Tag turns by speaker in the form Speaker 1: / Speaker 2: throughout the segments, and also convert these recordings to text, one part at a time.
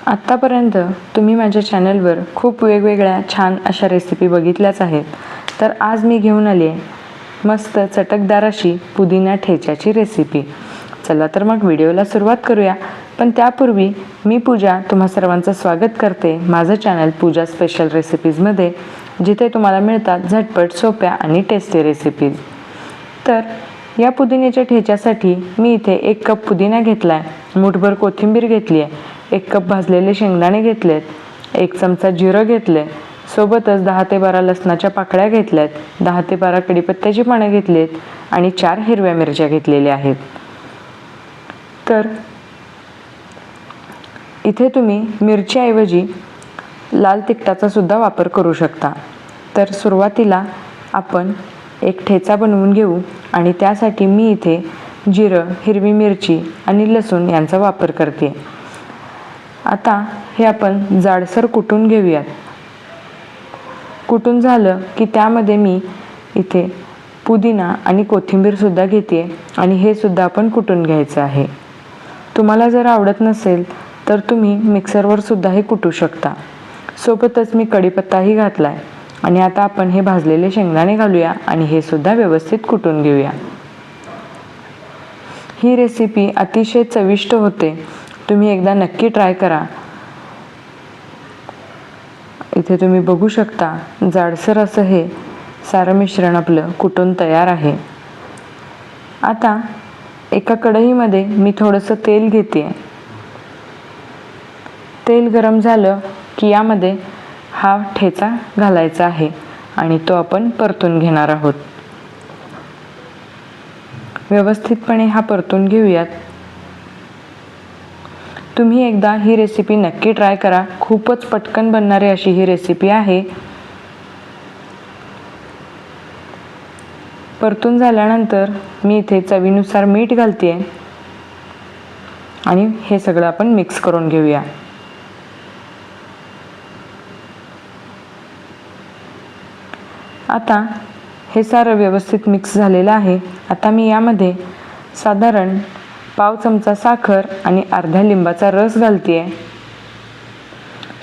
Speaker 1: आत्तापर्यंत तुम्ही माझ्या चॅनलवर खूप वेगवेगळ्या छान अशा रेसिपी बघितल्याच आहेत. तर आज मी घेऊन आली आहे मस्त चटकदार अशी पुदिना ठेच्याची रेसिपी. चला तर मग व्हिडिओला सुरुवात करूया. पण त्यापूर्वी मी पूजा तुम्हा सर्वांचं स्वागत करते माझं चॅनल पूजा स्पेशल रेसिपीजमध्ये, जिथे तुम्हाला मिळतात झटपट सोप्या आणि टेस्टी रेसिपीज. तर या पुदिन्याच्या ठेच्यासाठी मी इथे 1 कप पुदिना घेतला आहे, मूठभर कोथिंबीर घेतली आहे, 1 कप भाजलेले शेंगदाणे घेतलेत, 1 चमचा जिरं घेतले, सोबतच 10 ते 12 लसणाच्या पाकळ्या घेतल्यात, 10 ते 12 कढीपत्त्याची पानं घेतलीत आणि 4 हिरव्या मिरच्या घेतलेल्या आहेत. तर इथे तुम्ही मिरच्याऐवजी लाल तिखटाचा सुद्धा वापर करू शकता. तर सुरुवातीला आपण एक ठेचा बनवून घेऊ आणि त्यासाठी मी इथे जिरं, हिरवी मिरची आणि लसूण यांचा वापर करते. आता हे आपण जाडसर कुटून घेऊयात. कुटून झालं की त्यामध्ये मी इथे पुदिना आणि कोथिंबीर सुद्धा घेते आणि हे सुद्धा आपण कुटून घ्यायचं आहे. तुम्हाला जर आवडत नसेल तर तुम्ही मिक्सरवर सुद्धा हे कुटू शकता. सोबतच मी कढीपत्ताही घातलाय आणि आता आपण हे भाजलेले शेंगदाणे घालूया आणि हे सुद्धा व्यवस्थित कुटून घेऊया. ही रेसिपी अतिशय चविष्ट होते, तुम्ही एकदा नक्की ट्राय करा. इथे तुम्ही बघू शकता जाडसर असं हे सारं मिश्रण आपलं कुटून तयार आहे. आता एका कढईमध्ये मी थोडंसं तेल घेते. तेल गरम झालं की यामध्ये हा ठेचा घालायचा आहे आणि तो आपण परतून घेणार आहोत. व्यवस्थितपणे हा परतून घेऊयात. तुम्ही एकदा ही रेसिपी नक्की ट्राय करा, खूपच पटकन बनणारी अशी ही रेसिपी आहे. परतून झाल्यानंतर मी इथे चवीनुसार मीठ घालते आणि हे सगळं आपण मिक्स करून घेऊया. आता हे सारं व्यवस्थित मिक्स झालेलं आहे. आता मी यामध्ये साधारण पाव चमचा साखर आणि अर्ध्या लिंबाचा रस घालते.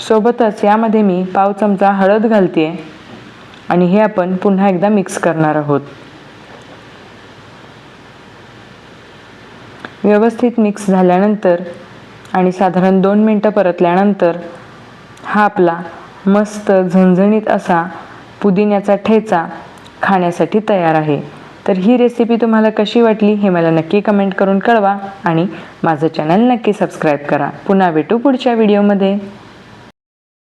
Speaker 1: सोबतच यामध्ये मी पाव चमचा हळद घालते आणि हे आपण पुन्हा एकदा मिक्स करणार आहोत. व्यवस्थित मिक्स झाल्यानंतर आणि साधारण 2 मिनिटं परतल्यानंतर हा आपला मस्त झणझणीत असा पुदिन्याचा ठेचा खाण्यासाठी तयार आहे. तर ही रेसिपी तुम्हाला कशी वाटली हे मला नक्की कमेंट करून कळवा आणि माझं चॅनल नक्की सबस्क्राईब करा. पुन्हा भेटू पुढच्या व्हिडिओमध्ये.